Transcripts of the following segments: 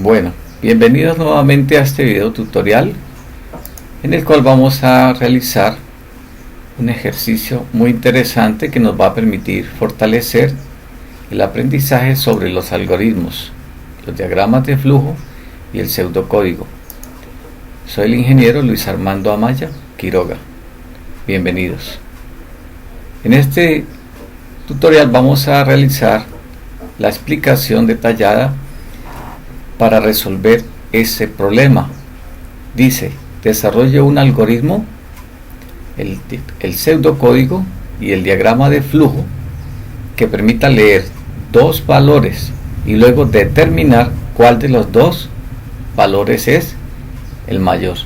Bueno, bienvenidos nuevamente a este video tutorial en el cual vamos a realizar un ejercicio muy interesante que nos va a permitir fortalecer el aprendizaje sobre los algoritmos, los diagramas de flujo y el pseudocódigo. Soy el ingeniero Luis Armando Amaya Quiroga. Bienvenidos. En este tutorial vamos a realizar la explicación detallada para resolver ese problema. Dice: desarrolle un algoritmo, el pseudocódigo y el diagrama de flujo que permita leer dos valores y luego determinar cuál de los dos valores es el mayor.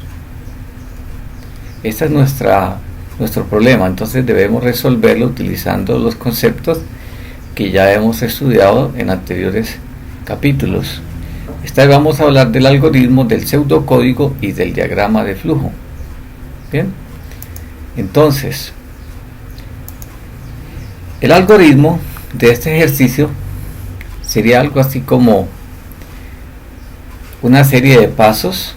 Este es nuestro problema, entonces debemos resolverlo utilizando los conceptos que ya hemos estudiado en anteriores capítulos. Esta vez vamos a hablar del algoritmo, del pseudocódigo y del diagrama de flujo. Bien, entonces el algoritmo de este ejercicio sería algo así como una serie de pasos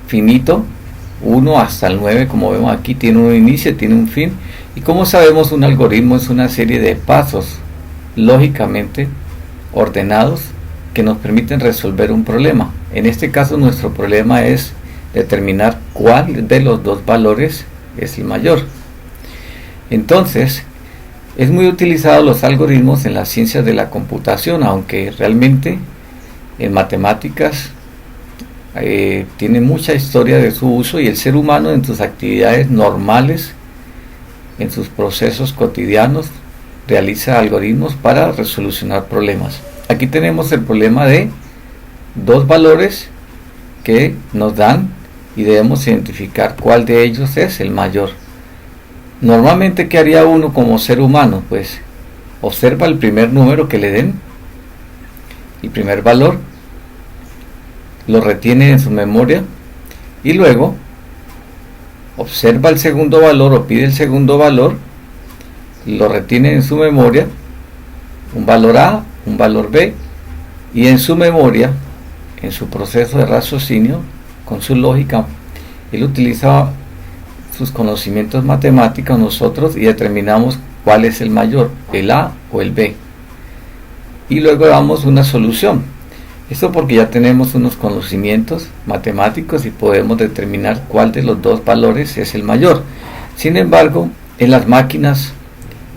finito, 1 hasta el 9, como vemos aquí, tiene un inicio, tiene un fin. Y como sabemos, un algoritmo es una serie de pasos lógicamente ordenados que nos permiten resolver un problema. En este caso nuestro problema es determinar cuál de los dos valores es el mayor. Entonces es muy utilizado los algoritmos en las ciencias de la computación, aunque realmente en matemáticas tiene mucha historia de su uso, y el ser humano en sus actividades normales, en sus procesos cotidianos, realiza algoritmos para resolucionar problemas. Aquí tenemos el problema de dos valores que nos dan y debemos identificar cuál de ellos es el mayor. Normalmente, ¿qué haría uno como ser humano? Pues observa el primer número que le den, el primer valor, lo retiene en su memoria y luego observa el segundo valor o pide el segundo valor, lo retiene en su memoria, un valor A, un valor B, y en su memoria, en su proceso de raciocinio, con su lógica, él utiliza sus conocimientos matemáticos nosotros y determinamos cuál es el mayor, el A o el B, y luego damos una solución. Esto porque ya tenemos unos conocimientos matemáticos y podemos determinar cuál de los dos valores es el mayor. Sin embargo, en las máquinas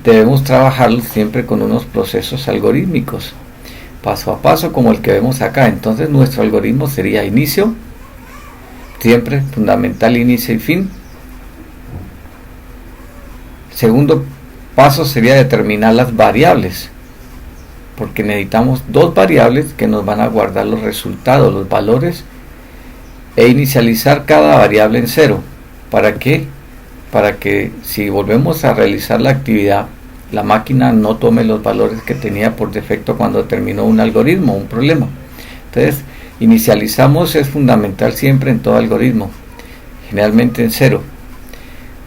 debemos trabajarlo siempre con unos procesos algorítmicos, paso a paso, como el que vemos acá. Entonces nuestro algoritmo sería inicio, siempre fundamental, inicio y fin. Segundo paso sería determinar las variables, porque necesitamos dos variables que nos van a guardar los resultados, los valores, e inicializar cada variable en 0. ¿Para qué? Para que si volvemos a realizar la actividad, la máquina no tome los valores que tenía por defecto cuando terminó un algoritmo, un problema. Entonces, inicializamos es fundamental siempre en todo algoritmo, generalmente en 0.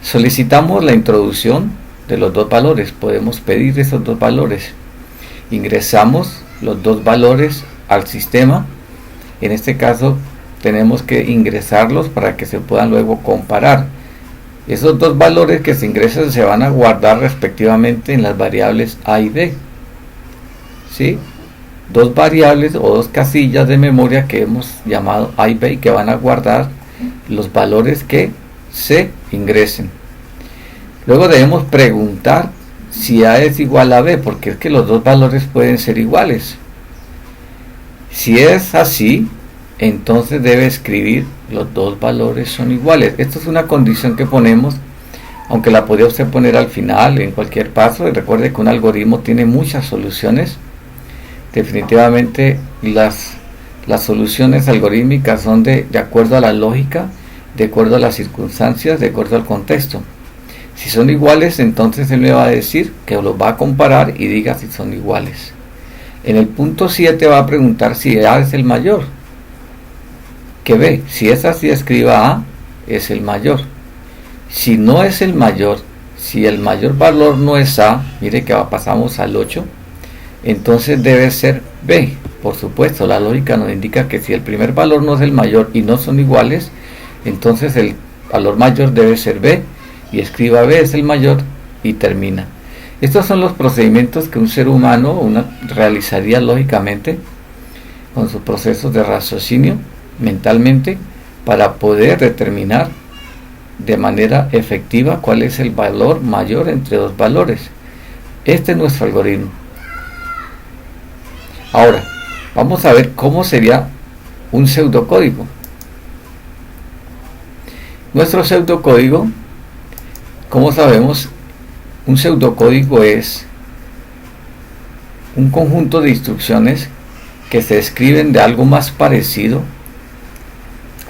Solicitamos la introducción de los dos valores, podemos pedir esos dos valores. Ingresamos los dos valores al sistema. En este caso tenemos que ingresarlos para que se puedan luego comparar. Esos dos valores que se ingresan se van a guardar respectivamente en las variables A y B. ¿Sí? Dos variables o dos casillas de memoria que hemos llamado A y B, y que van a guardar los valores que se ingresen. Luego debemos preguntar si A es igual a B, porque es que los dos valores pueden ser iguales. Si es así, entonces debe escribir los dos valores son iguales. Esto es una condición que ponemos, aunque la podría usted poner al final, en cualquier paso. Y recuerde que un algoritmo tiene muchas soluciones. Definitivamente las soluciones algorítmicas son de acuerdo a la lógica, de acuerdo a las circunstancias, de acuerdo al contexto. Si son iguales, entonces él me va a decir que los va a comparar y diga si son iguales. En el punto 7 va a preguntar si A es el mayor que B. Si es así, escriba A, es el mayor. Si no es el mayor, si el mayor valor no es A, mire que pasamos al 8, entonces debe ser B. Por supuesto, la lógica nos indica que si el primer valor no es el mayor y no son iguales, entonces el valor mayor debe ser B, y escriba B es el mayor y termina. Estos son los procedimientos que un ser humano realizaría lógicamente con sus procesos de raciocinio mentalmente para poder determinar de manera efectiva cuál es el valor mayor entre dos valores. Este es nuestro algoritmo. Ahora, vamos a ver cómo sería un pseudocódigo. Nuestro pseudocódigo, como sabemos, un pseudocódigo es un conjunto de instrucciones que se escriben de algo más parecido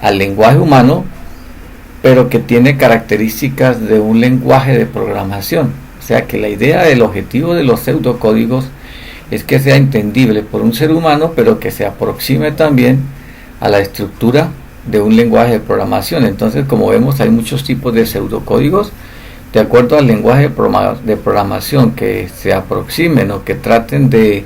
al lenguaje humano, pero que tiene características de un lenguaje de programación. O sea que la idea del objetivo de los pseudocódigos es que sea entendible por un ser humano, pero que se aproxime también a la estructura de un lenguaje de programación. Entonces, como vemos, hay muchos tipos de pseudocódigos de acuerdo al lenguaje de programación que se aproximen o que traten de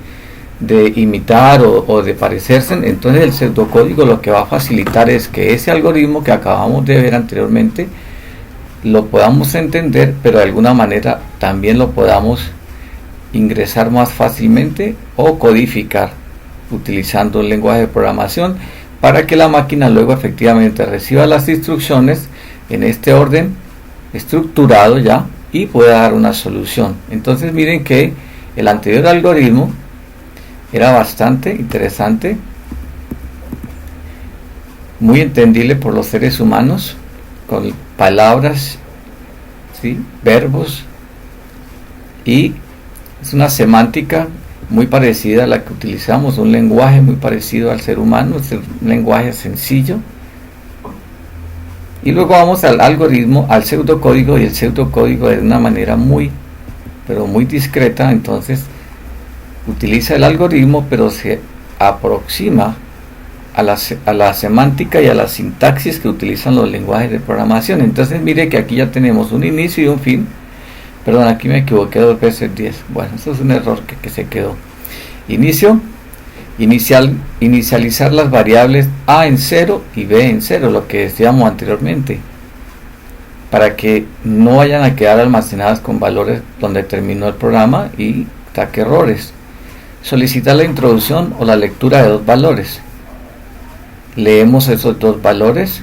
imitar o de parecerse. Entonces el pseudocódigo lo que va a facilitar es que ese algoritmo que acabamos de ver anteriormente lo podamos entender, pero de alguna manera también lo podamos ingresar más fácilmente o codificar utilizando el lenguaje de programación para que la máquina luego efectivamente reciba las instrucciones en este orden estructurado ya y pueda dar una solución. Entonces miren que el anterior algoritmo era bastante interesante, muy entendible por los seres humanos, con palabras, ¿sí?, verbos, y es una semántica muy parecida a la que utilizamos, un lenguaje muy parecido al ser humano, es un lenguaje sencillo. Y luego vamos al algoritmo, al pseudocódigo, y el pseudocódigo de una manera muy, pero muy discreta, entonces utiliza el algoritmo, pero se aproxima a la semántica y a la sintaxis que utilizan los lenguajes de programación. Entonces mire que aquí ya tenemos un inicio y un fin. Perdón, aquí me equivoqué 2 veces 10. Bueno, eso es un error que se quedó. Inicio, inicializar las variables A en 0 y B en 0, lo que decíamos anteriormente, para que no vayan a quedar almacenadas con valores donde terminó el programa y saque errores. Solicitar la introducción o la lectura de dos valores. Leemos esos dos valores.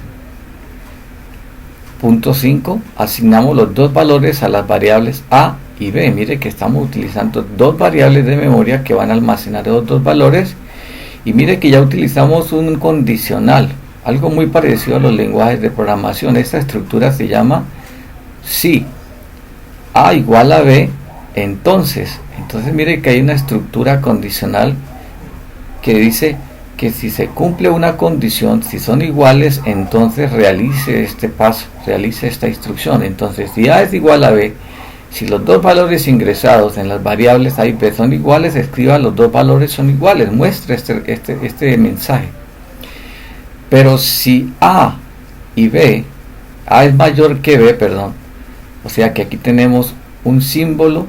Punto 5. Asignamos los dos valores a las variables A y B. Mire que estamos utilizando dos variables de memoria que van a almacenar esos dos valores. Y mire que ya utilizamos un condicional, algo muy parecido a los lenguajes de programación. Esta estructura se llama si A igual a B, entonces mire que hay una estructura condicional que dice que si se cumple una condición, si son iguales, entonces realice este paso, realice esta instrucción. Entonces, si A es igual a B, si los dos valores ingresados en las variables A y B son iguales, escriba los dos valores son iguales, muestre este mensaje. Pero si A y B, A es mayor que B, perdón, o sea que aquí tenemos un símbolo,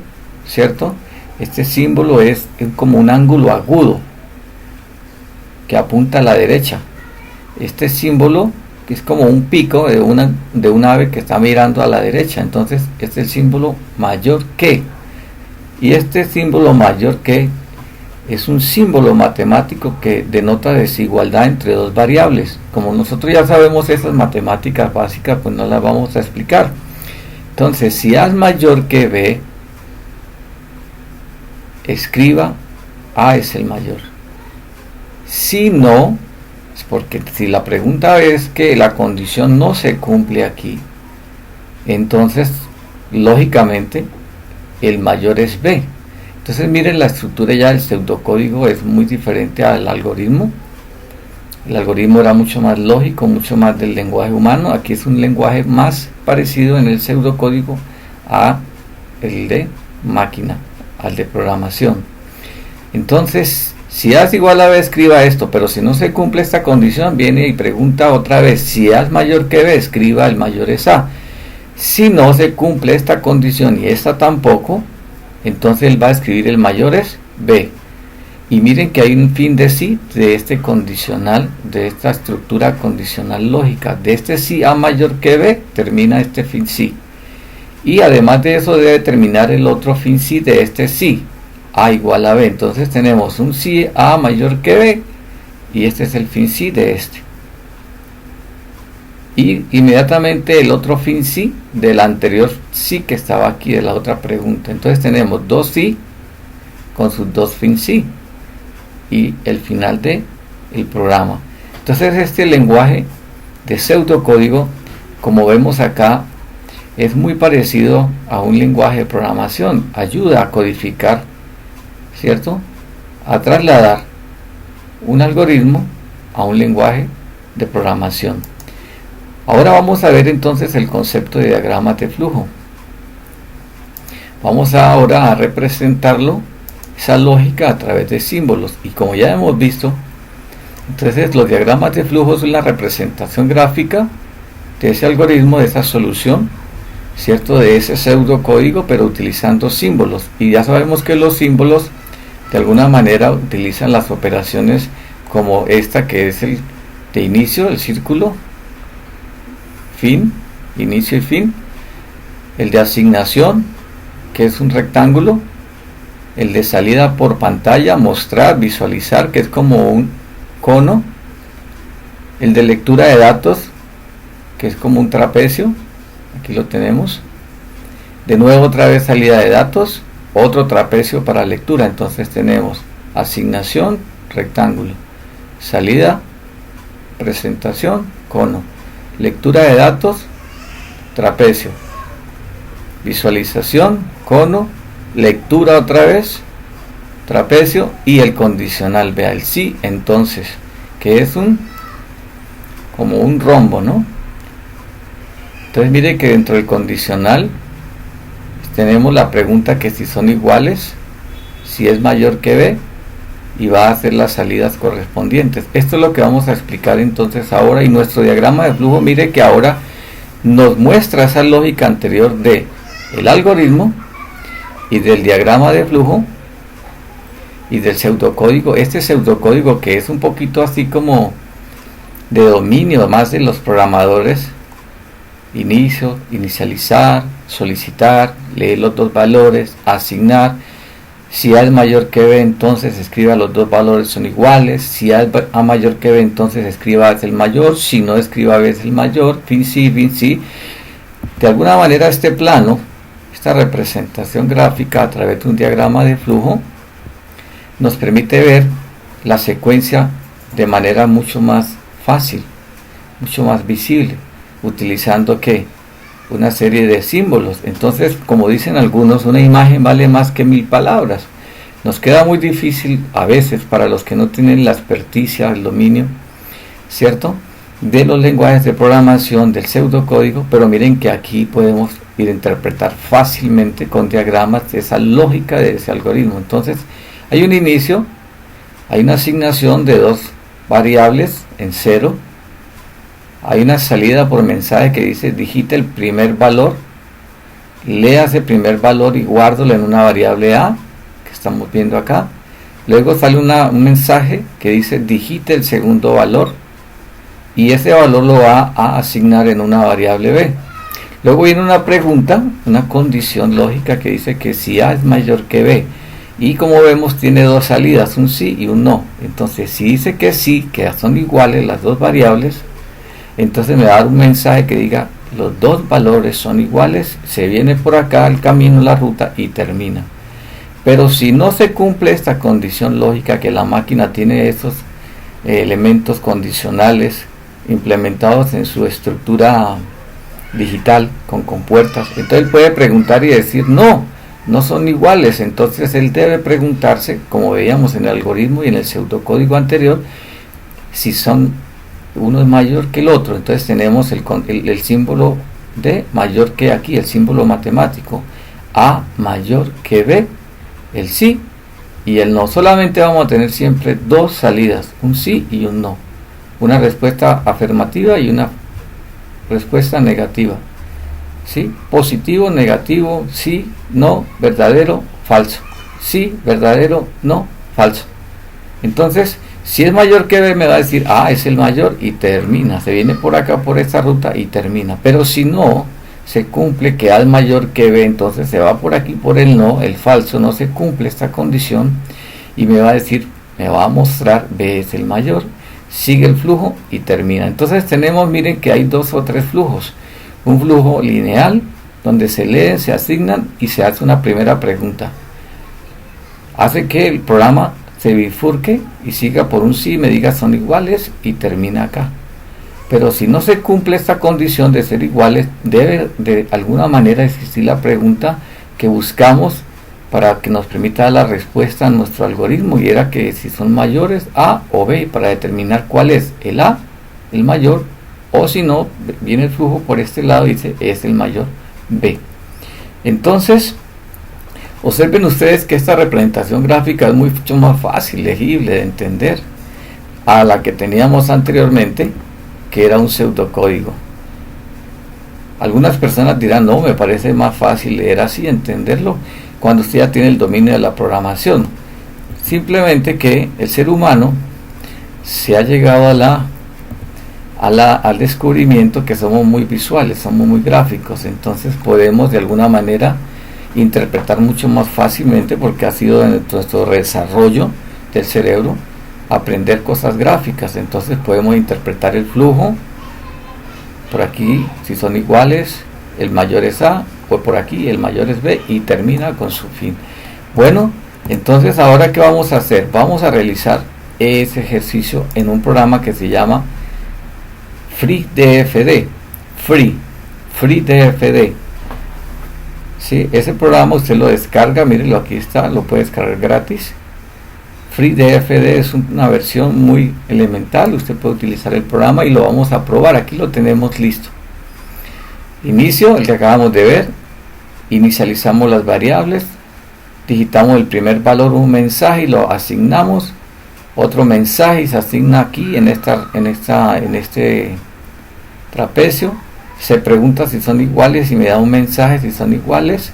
¿cierto? Este símbolo es como un ángulo agudo que apunta a la derecha. Este símbolo que es como un pico de un ave que está mirando a la derecha. Entonces este es el símbolo mayor que, y este símbolo mayor que es un símbolo matemático que denota desigualdad entre dos variables. Como nosotros ya sabemos esas matemáticas básicas, pues no las vamos a explicar. Entonces, si A es mayor que B, escriba A es el mayor. Si no, es porque si la pregunta es que la condición no se cumple aquí, entonces lógicamente el mayor es B. Entonces miren, la estructura ya del pseudocódigo es muy diferente al algoritmo. El algoritmo era mucho más lógico, mucho más del lenguaje humano. Aquí es un lenguaje más parecido en el pseudocódigo a el de máquina, al de programación. Entonces, si A es igual a B, escriba esto, pero si no se cumple esta condición, viene y pregunta otra vez, si A es mayor que B, escriba el mayor es A. Si no se cumple esta condición y esta tampoco, entonces él va a escribir el mayor es B. Y miren que hay un fin de sí de este condicional, de esta estructura condicional lógica. De este sí A mayor que B termina este fin sí. Y además de eso debe terminar el otro fin sí de este sí, A igual a B. Entonces tenemos un sí A mayor que B y este es el fin sí de este. Y inmediatamente el otro fin sí del anterior sí que estaba aquí de la otra pregunta. Entonces tenemos dos sí con sus dos fin sí y el final de el programa. Entonces este lenguaje de pseudocódigo, como vemos acá, es muy parecido a un lenguaje de programación. Ayuda a codificar, ¿cierto? A trasladar un algoritmo a un lenguaje de programación. Ahora vamos a ver entonces el concepto de diagramas de flujo. Vamos ahora a representarlo, esa lógica, a través de símbolos. Y como ya hemos visto, entonces los diagramas de flujo son la representación gráfica de ese algoritmo, de esa solución, ¿cierto? De ese pseudocódigo, pero utilizando símbolos. Y ya sabemos que los símbolos de alguna manera utilizan las operaciones como esta, que es el de inicio, el círculo, fin, inicio y fin, el de asignación, que es un rectángulo, el de salida por pantalla, mostrar, visualizar, que es como un cono, el de lectura de datos, que es como un trapecio, aquí lo tenemos, de nuevo otra vez salida de datos, otro trapecio para lectura. Entonces tenemos asignación, rectángulo, salida, presentación, cono, lectura de datos, trapecio, visualización, cono, lectura otra vez, trapecio y el condicional, vea el sí, entonces, que es como un rombo, ¿no? Entonces mire que dentro del condicional tenemos la pregunta que si son iguales, si es mayor que B, y va a hacer las salidas correspondientes. Esto es lo que vamos a explicar entonces ahora, y nuestro diagrama de flujo, mire que ahora nos muestra esa lógica anterior de el algoritmo y del diagrama de flujo y del pseudocódigo. Este pseudocódigo, que es un poquito así como de dominio más de los programadores: inicio, inicializar, solicitar, leer los dos valores, asignar. Si A es mayor que B, entonces escriba los dos valores son iguales. Si A es mayor que B, entonces escriba A es el mayor. Si no, escriba B es el mayor. Fin sí, fin sí. De alguna manera este plano, esta representación gráfica a través de un diagrama de flujo, nos permite ver la secuencia de manera mucho más fácil, mucho más visible, utilizando ¿qué? Una serie de símbolos. Entonces, como dicen algunos, una imagen vale más que 1000 palabras. Nos queda muy difícil a veces para los que no tienen la experticia, el dominio, ¿cierto?, de los lenguajes de programación, del pseudocódigo, pero miren que aquí podemos interpretar fácilmente con diagramas esa lógica de ese algoritmo. Entonces, hay un inicio, hay una asignación de dos variables en 0, hay una salida por mensaje que dice digita el primer valor, lea ese primer valor y guárdalo en una variable A, que estamos viendo acá. Luego sale un mensaje que dice digite el segundo valor, y ese valor lo va a asignar en una variable B. Luego viene una pregunta, una condición lógica que dice que si A es mayor que B, y como vemos tiene dos salidas, un sí y un no. Entonces si dice que sí, que son iguales las dos variables, entonces me va a dar un mensaje que diga los dos valores son iguales, se viene por acá el camino, la ruta y termina. Pero si no se cumple esta condición lógica, que la máquina tiene esos elementos condicionales implementados en su estructura digital con compuertas, entonces él puede preguntar y decir no son iguales. Entonces él debe preguntarse, como veíamos en el algoritmo y en el pseudocódigo anterior, si uno es mayor que el otro. Entonces tenemos el símbolo de mayor que aquí, el símbolo matemático, A mayor que B, el sí y el no. Solamente vamos a tener siempre dos salidas, un sí y un no, una respuesta afirmativa y una respuesta negativa, ¿sí? Positivo, negativo, sí, no, verdadero, falso, sí, verdadero, no, falso. Entonces, si es mayor que B, me va a decir A es el mayor y termina. Se viene por acá, por esta ruta y termina. Pero si no se cumple que A es mayor que B, entonces se va por aquí por el no, el falso, no se cumple esta condición y me va a decir, me va a mostrar B es el mayor. Sigue el flujo y termina. Entonces tenemos, miren que hay 2 o 3 flujos. Un flujo lineal donde se leen, se asignan y se hace una primera pregunta. Hace que el programa se bifurque y siga por un sí, me diga son iguales y termina acá. Pero si no se cumple esta condición de ser iguales, debe de alguna manera existir la pregunta que buscamos para que nos permita dar la respuesta a nuestro algoritmo, y era que si son mayores A o B, para determinar cuál es el A, el mayor, o si no, viene el flujo por este lado y dice es el mayor B. Entonces, observen ustedes que esta representación gráfica es mucho más fácil, legible de entender a la que teníamos anteriormente, que era un pseudocódigo. Algunas personas dirán, no, me parece más fácil leer así, entenderlo, cuando usted ya tiene el dominio de la programación. Simplemente que el ser humano se ha llegado al descubrimiento que somos muy visuales, somos muy gráficos, entonces podemos de alguna manera interpretar mucho más fácilmente, porque ha sido en nuestro desarrollo del cerebro aprender cosas gráficas. Entonces podemos interpretar el flujo por aquí, si son iguales, el mayor es A, o por aquí el mayor es B, y termina con su fin. Bueno, entonces ahora ¿qué vamos a hacer? Vamos a realizar ese ejercicio en un programa que se llama FreeDFD. FreeDFD. Sí, ese programa usted lo descarga, mírenlo, aquí está, lo puede descargar gratis. FreeDFD es una versión muy elemental, usted puede utilizar el programa y lo vamos a probar. Aquí lo tenemos listo. Inicio, el que acabamos de ver, inicializamos las variables, digitamos el primer valor, un mensaje, y lo asignamos. Otro mensaje y se asigna aquí en este trapecio. Se pregunta si son iguales y me da un mensaje si son iguales.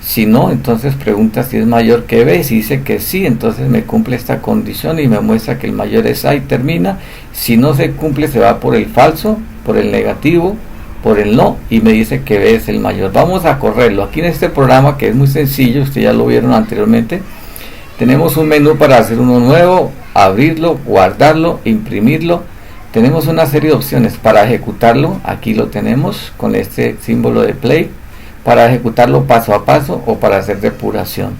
Si no, entonces pregunta si es mayor que B. Si dice que sí, entonces me cumple esta condición y me muestra que el mayor es A y termina. Si no se cumple, se va por el falso, por el negativo, por el no, y me dice que B es el mayor. Vamos a correrlo. Aquí en este programa, que es muy sencillo, ustedes ya lo vieron anteriormente, tenemos un menú para hacer uno nuevo, abrirlo, guardarlo, imprimirlo. Tenemos una serie de opciones para ejecutarlo. Aquí lo tenemos con este símbolo de play, para ejecutarlo paso a paso o para hacer depuración.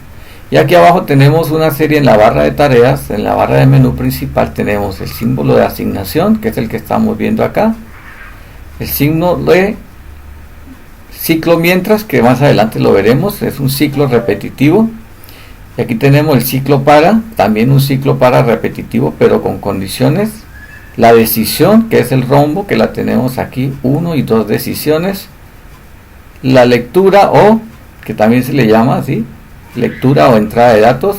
Y aquí abajo tenemos una serie en la barra de tareas. En la barra de menú principal tenemos el símbolo de asignación, que es el que estamos viendo acá, el signo de ciclo mientras, que más adelante lo veremos, es un ciclo repetitivo. Y aquí tenemos el ciclo para, también un ciclo para repetitivo pero con condiciones. La decisión, que es el rombo, que la tenemos aquí, 1 y 2 decisiones. La lectura, o que también se le llama así, lectura o entrada de datos.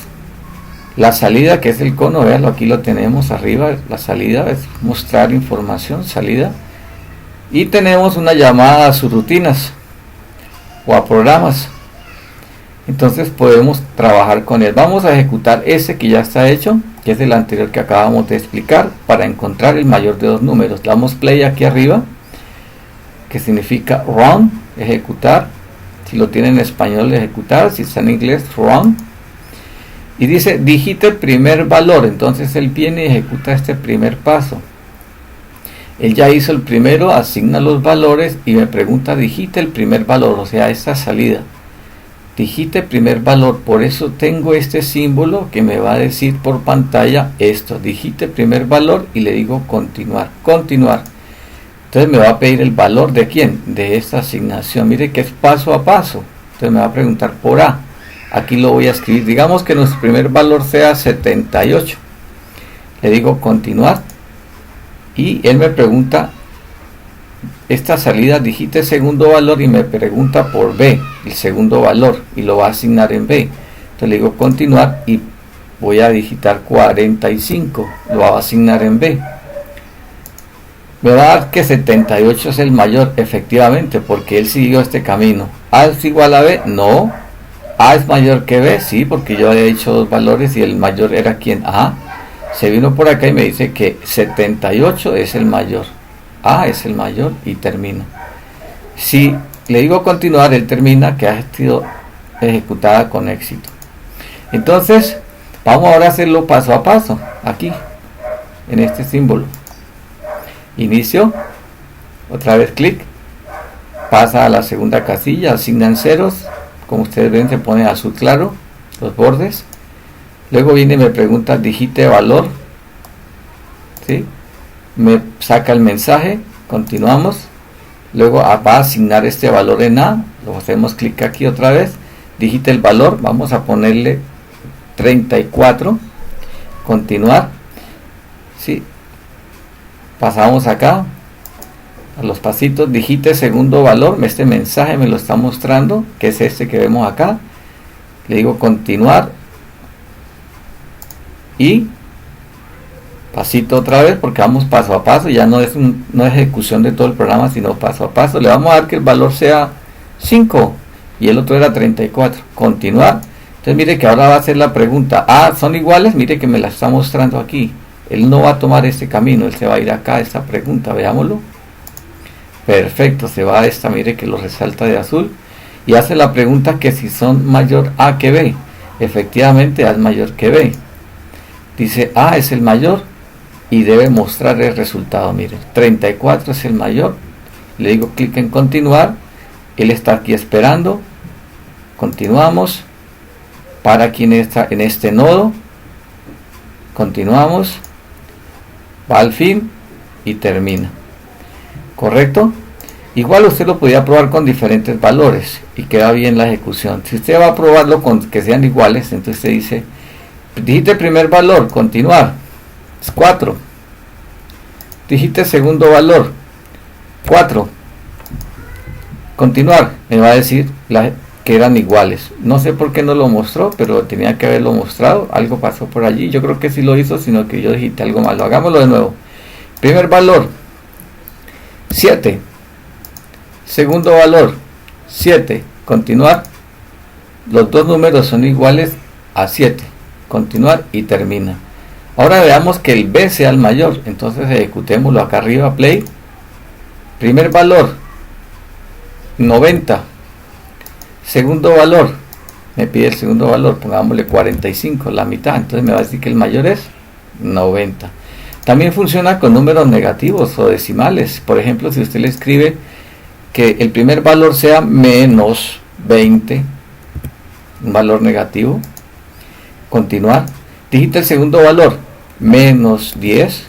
La salida, que es el cono, veanlo, aquí lo tenemos arriba, la salida es mostrar información, salida. Y tenemos una llamada a subrutinas o a programas. Entonces podemos trabajar con él. Vamos a ejecutar ese que ya está hecho, que es el anterior que acabamos de explicar, para encontrar el mayor de dos números. Le damos play aquí arriba, que significa run, ejecutar. Si lo tiene en español, ejecutar. Si está en inglés, run. Y dice digite el primer valor. Entonces él viene y ejecuta este primer paso. Él ya hizo el primero, asigna los valores y me pregunta digite el primer valor, o sea, esta salida. Digite primer valor, por eso tengo este símbolo que me va a decir por pantalla esto, digite primer valor, y le digo continuar, continuar. Entonces me va a pedir el valor de quién, de esta asignación. Mire que es paso a paso. Entonces me va a preguntar por A. Aquí lo voy a escribir, digamos que nuestro primer valor sea 78. Le digo continuar y él me pregunta esta salida, digite segundo valor, y me pregunta por B, el segundo valor, y lo va a asignar en B. Entonces le digo continuar y voy a digitar 45, lo va a asignar en B. Me va a dar que 78 es el mayor, efectivamente, porque él siguió este camino. ¿A es igual a B? No. ¿A es mayor que B? Sí, porque yo había dicho dos valores y el mayor era ¿quién? A. se vino por acá y me dice que 78 es el mayor. A es el mayor y termino. Si le digo continuar, él termina que ha sido ejecutada con éxito. Entonces, vamos ahora a hacerlo paso a paso, aquí, en este símbolo. Inicio, otra vez clic, pasa a la segunda casilla, asignan ceros, como ustedes ven se pone azul claro, los bordes. Luego viene y me pregunta, digite valor, ¿sí? Me saca el mensaje, continuamos. Luego va a asignar este valor en A, lo hacemos clic aquí otra vez, digite el valor, vamos a ponerle 34, continuar, ¿sí? Pasamos acá a los pasitos, digite segundo valor, este mensaje me lo está mostrando, que es este que vemos acá, le digo continuar y pasito otra vez porque vamos paso a paso, ya no es ejecución de todo el programa sino paso a paso. Le vamos a dar que el valor sea 5 y el otro era 34, continuar. Entonces mire que ahora va a hacer la pregunta, son iguales, mire que me la está mostrando aquí, él no va a tomar este camino, él se va a ir acá a esta pregunta, veámoslo. Perfecto, se va a esta, mire que lo resalta de azul y hace la pregunta que si son mayor A que B. Efectivamente A es mayor que B, dice A es el mayor y debe mostrar el resultado. Mire, 34 es el mayor, le digo clic en continuar, él está aquí esperando, continuamos, para aquí en este nodo, continuamos, va al fin y termina. ¿Correcto? Igual usted lo podía probar con diferentes valores y queda bien la ejecución. Si usted va a probarlo con que sean iguales, entonces usted dice, digite primer valor, continuar, es 4. Digite segundo valor, 4. Continuar, me va a decir que eran iguales. No sé por qué no lo mostró, pero tenía que haberlo mostrado. Algo pasó por allí. Yo creo que sí lo hizo, sino que yo digité algo malo. Hagámoslo de nuevo. Primer valor, 7. Segundo valor, 7. Continuar. Los dos números son iguales a 7. Continuar y termina. Ahora veamos que el B sea el mayor, entonces ejecutémoslo acá arriba, play. Primer valor, 90. Segundo valor, me pide el segundo valor, pongámosle 45, la mitad, entonces me va a decir que el mayor es 90. También funciona con números negativos o decimales. Por ejemplo, si usted le escribe que el primer valor sea menos 20, un valor negativo, continuar. Digita el segundo valor, menos 10.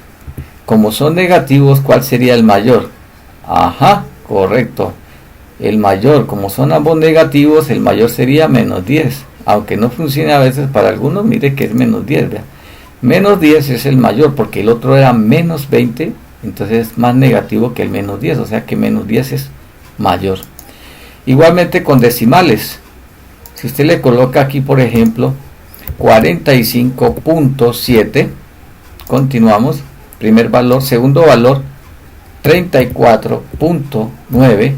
Como son negativos, ¿cuál sería el mayor? Ajá, correcto. El mayor, como son ambos negativos, el mayor sería menos 10. Aunque no funcione a veces para algunos, mire que es menos 10. ¿Vea? Menos 10 es el mayor porque el otro era menos 20. Entonces es más negativo que el menos 10. O sea que menos 10 es mayor. Igualmente con decimales. Si usted le coloca aquí, por ejemplo, 45.7, continuamos, primer valor, segundo valor, 34.9,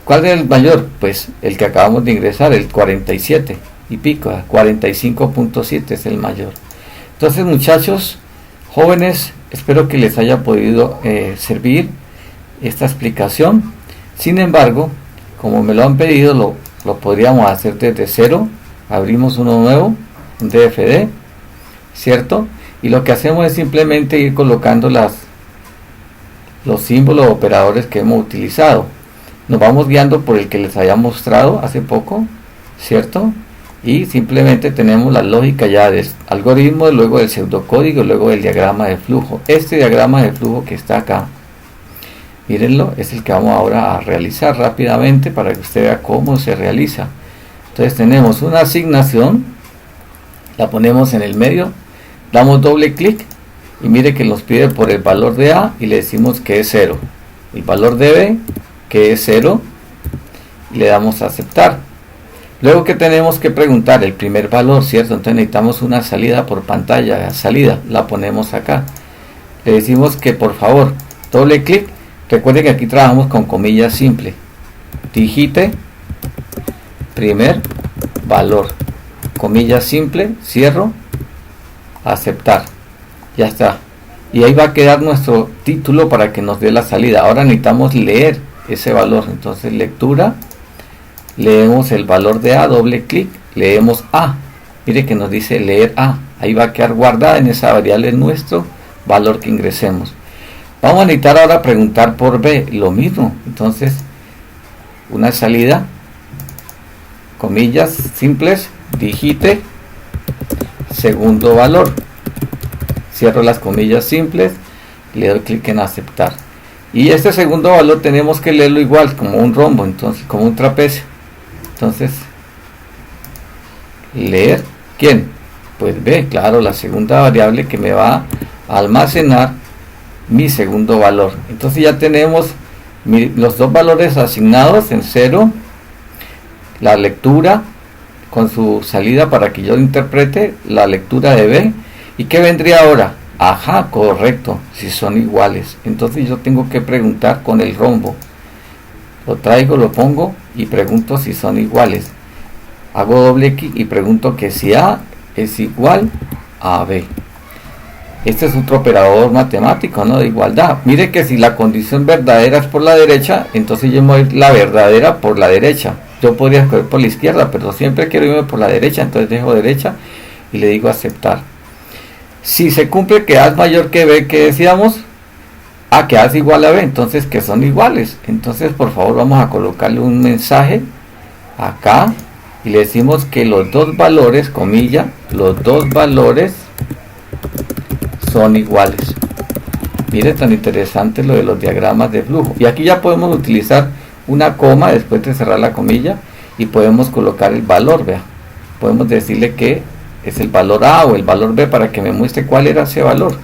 ¿cuál es el mayor? Pues el que acabamos de ingresar, el 47 y pico, 45.7 es el mayor. Entonces, muchachos, jóvenes, espero que les haya podido servir esta explicación. Sin embargo, como me lo han pedido, lo podríamos hacer desde cero. Abrimos uno nuevo, un DFD, ¿cierto? Y lo que hacemos es simplemente ir colocando los símbolos operadores que hemos utilizado. Nos vamos guiando por el que les había mostrado hace poco, ¿cierto? Y simplemente tenemos la lógica ya del algoritmo, luego del pseudocódigo, luego del diagrama de flujo. Este diagrama de flujo que está acá, mírenlo, es el que vamos ahora a realizar rápidamente para que usted vea cómo se realiza. Entonces tenemos una asignación, la ponemos en el medio, damos doble clic y mire que nos pide por el valor de A y le decimos que es 0. El valor de B, que es 0, y le damos a aceptar. Luego que tenemos que preguntar el primer valor, ¿cierto? Entonces necesitamos una salida por pantalla, salida, la ponemos acá. Le decimos que por favor, doble clic, recuerde que aquí trabajamos con comillas simple. Digite primer valor, comillas simple, cierro, aceptar. Ya está. Y ahí va a quedar nuestro título para que nos dé la salida. Ahora necesitamos leer ese valor. Entonces lectura, leemos el valor de A, doble clic, leemos A. Mire que nos dice leer A. Ahí va a quedar guardada en esa variable nuestro valor que ingresemos. Vamos a necesitar ahora preguntar por B, lo mismo. Entonces, una salida, comillas simples, digite segundo valor. Cierro las comillas simples, le doy clic en aceptar. Y este segundo valor tenemos que leerlo igual, como un rombo, entonces, como un trapecio. Entonces, leer, ¿quién? Pues B, claro, la segunda variable que me va a almacenar mi segundo valor. Entonces ya tenemos los dos valores asignados en 0, la lectura con su salida para que yo interprete la lectura de B. ¿Y qué vendría ahora? Ajá, correcto, si son iguales. Entonces yo tengo que preguntar con el rombo. Lo traigo, lo pongo y pregunto si son iguales. Hago doble clic y pregunto que si A es igual a B. Este es otro operador matemático, ¿no? De igualdad. Mire que si la condición verdadera es por la derecha, entonces yo me voy la verdadera por la derecha. Yo podría escoger por la izquierda, pero siempre quiero irme por la derecha, entonces dejo derecha y le digo aceptar. Si se cumple que A es mayor que B, que decíamos, que A es igual a B, entonces que son iguales. Entonces por favor vamos a colocarle un mensaje acá y le decimos que los dos valores, comilla, los dos valores son iguales. Mire tan interesante lo de los diagramas de flujo. Y aquí ya podemos utilizar una coma después de cerrar la comilla y podemos colocar el valor, vea. Podemos decirle que es el valor A o el valor B para que me muestre cuál era ese valor.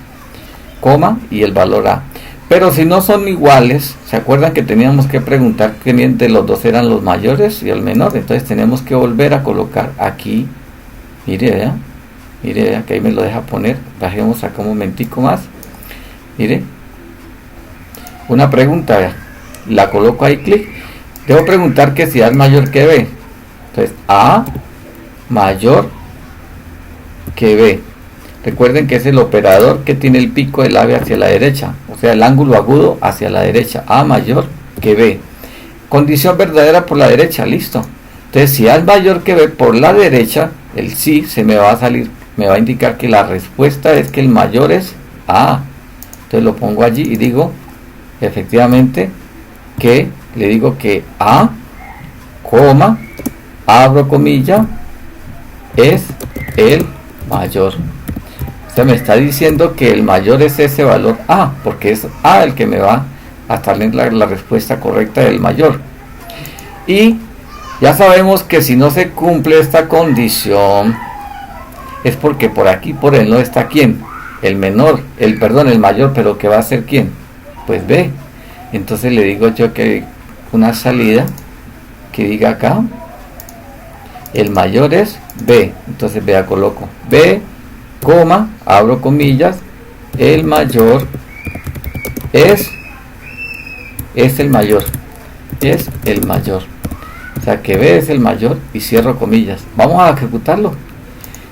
Coma y el valor A. Pero si no son iguales, ¿se acuerdan que teníamos que preguntar quién de los dos eran los mayores y el menor? Entonces tenemos que volver a colocar aquí. Mire, vea. Mire, que ahí me lo deja poner. Bajemos acá un momentico más. Mire. Una pregunta, vea. La coloco ahí, clic. Debo preguntar que si A es mayor que B. Entonces, A mayor que B. Recuerden que es el operador que tiene el pico del ave hacia la derecha. O sea, el ángulo agudo hacia la derecha. A mayor que B. Condición verdadera por la derecha. Listo. Entonces, si A es mayor que B por la derecha, el sí se me va a salir. Me va a indicar que la respuesta es que el mayor es A. Entonces lo pongo allí y digo, efectivamente, que le digo que A, coma, abro comilla, es el mayor. O sea, me está diciendo que el mayor es ese valor A, porque es A el que me va a estar la respuesta correcta del mayor. Y ya sabemos que si no se cumple esta condición, es porque por aquí, por el no está quién, el menor, el mayor, pero que va a ser quién, pues B. Entonces le digo yo que una salida que diga acá, el mayor es B. Entonces vea, coloco B, coma, abro comillas, el mayor es el mayor, es el mayor. O sea que B es el mayor y cierro comillas. Vamos a ejecutarlo.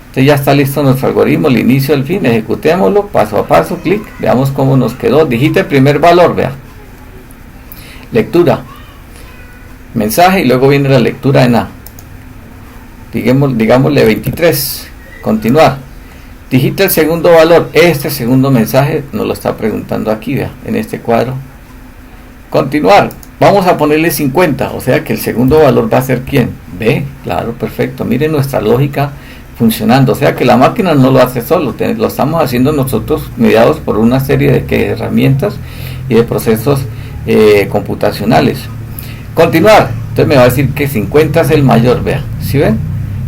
Entonces ya está listo nuestro algoritmo, el inicio, el fin. Ejecutémoslo paso a paso, clic, veamos cómo nos quedó. Digite el primer valor, vea. Lectura, mensaje y luego viene la lectura en A. Digámosle 23. Continuar. Digite el segundo valor. Este segundo mensaje nos lo está preguntando aquí, vea, en este cuadro. Continuar. Vamos a ponerle 50, o sea que el segundo valor va a ser ¿quién? B, claro, perfecto. Miren nuestra lógica funcionando, o sea que la máquina no lo hace solo, lo estamos haciendo nosotros mediados por una serie de herramientas y de procesos computacionales. Continuar. Entonces me va a decir que 50 es el mayor, vea, ¿sí ven?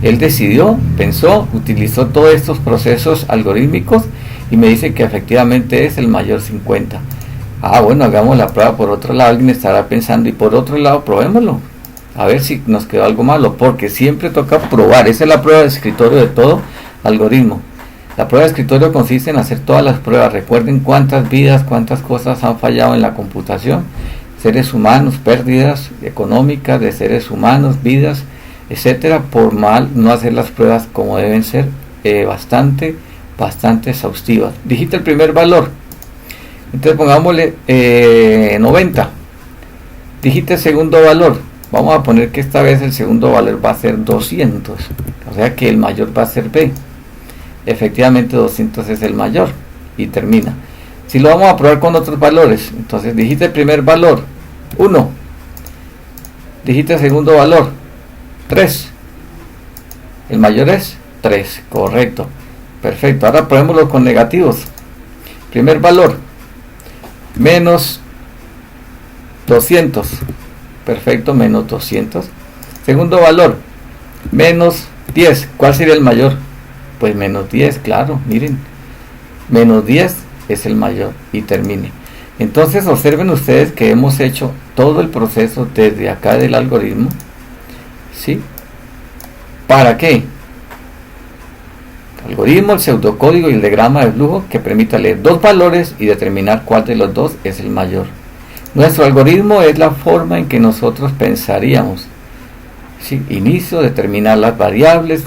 Él decidió, pensó, utilizó todos estos procesos algorítmicos y me dice que efectivamente es el mayor 50. Bueno, hagamos la prueba por otro lado. Alguien estará pensando, y por otro lado probémoslo, a ver si nos quedó algo malo, porque siempre toca probar. Esa es la prueba de escritorio de todo algoritmo. La prueba de escritorio consiste en hacer todas las pruebas. Recuerden cuántas vidas, cuántas cosas han fallado en la computación, seres humanos, pérdidas económicas de seres humanos, vidas, etcétera, por mal no hacer las pruebas como deben ser. Bastante bastante exhaustivas. Digita el primer valor, entonces pongámosle 90. Digita el segundo valor, vamos a poner que esta vez el segundo valor va a ser 200, o sea que el mayor va a ser B. Efectivamente 200 es el mayor y termina. Si lo vamos a probar con otros valores, entonces digita el primer valor 1, digita el segundo valor 3, el mayor es 3, correcto, perfecto. Ahora probémoslo con negativos. Primer valor menos 200, perfecto, menos 200. Segundo valor menos 10, ¿cuál sería el mayor? Pues menos 10, claro, miren, menos 10 es el mayor y termine. Entonces observen ustedes que hemos hecho todo el proceso desde acá del algoritmo, ¿sí? ¿Para qué? El algoritmo, el pseudocódigo y el diagrama de flujo que permita leer dos valores y determinar cuál de los dos es el mayor. Nuestro algoritmo es la forma en que nosotros pensaríamos, ¿sí? Inicio, determinar las variables,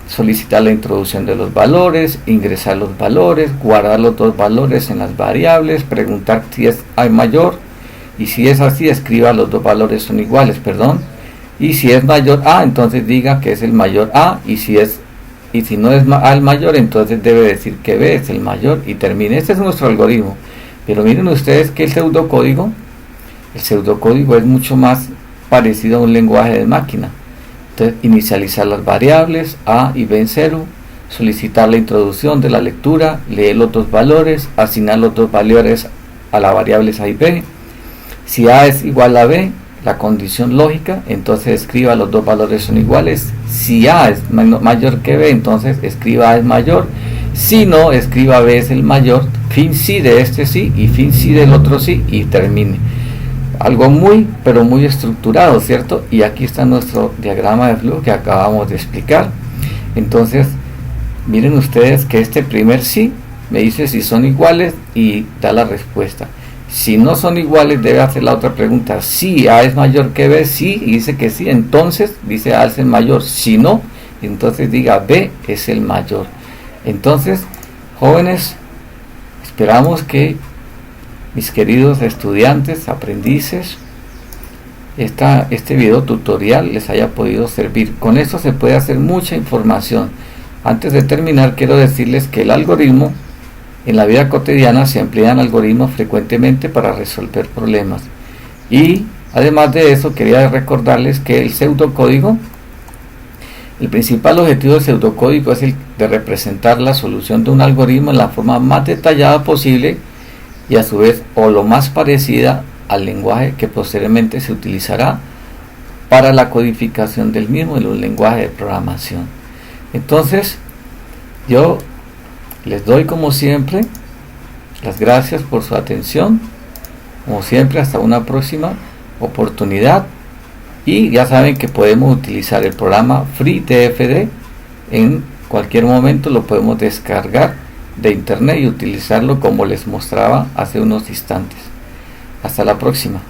solicitar la introducción de los valores, ingresar los valores, guardar los dos valores en las variables, preguntar si es A mayor, y si es así, escriba los dos valores son iguales, y si es mayor A, entonces diga que es el mayor A, y si no es A el mayor, entonces debe decir que B es el mayor y termine. Este es nuestro algoritmo. Pero miren ustedes que el pseudocódigo es mucho más parecido a un lenguaje de máquina. Entonces, inicializar las variables A y B en 0, solicitar la introducción de la lectura, leer los dos valores, asignar los dos valores a las variables A y B. Si A es igual a B, la condición lógica, entonces escriba los dos valores son iguales. Si A es mayor que B, entonces escriba A es mayor. Si no, escriba B es el mayor, fin sí de este sí y fin sí del otro sí y termine. Algo pero muy estructurado, ¿cierto? Y aquí está nuestro diagrama de flujo que acabamos de explicar. Entonces, miren ustedes que este primer sí me dice si son iguales y da la respuesta. Si no son iguales, debe hacer la otra pregunta. Si A es mayor que B, sí, y dice que sí, entonces dice A es el mayor. Si no, entonces diga B es el mayor. Entonces, jóvenes, esperamos que mis queridos estudiantes, aprendices, este video tutorial les haya podido servir. Con esto se puede hacer mucha información. Antes de terminar, quiero decirles que el algoritmo, en la vida cotidiana se emplean algoritmos frecuentemente para resolver problemas. Y además de eso, quería recordarles que el pseudocódigo, el principal objetivo del pseudocódigo es el de representar la solución de un algoritmo en la forma más detallada posible y a su vez o lo más parecida al lenguaje que posteriormente se utilizará para la codificación del mismo en un lenguaje de programación. Entonces, yo les doy como siempre las gracias por su atención. Como siempre, hasta una próxima oportunidad. Y ya saben que podemos utilizar el programa FreeDFD en cualquier momento, lo podemos descargar de internet y utilizarlo como les mostraba hace unos instantes. Hasta la próxima.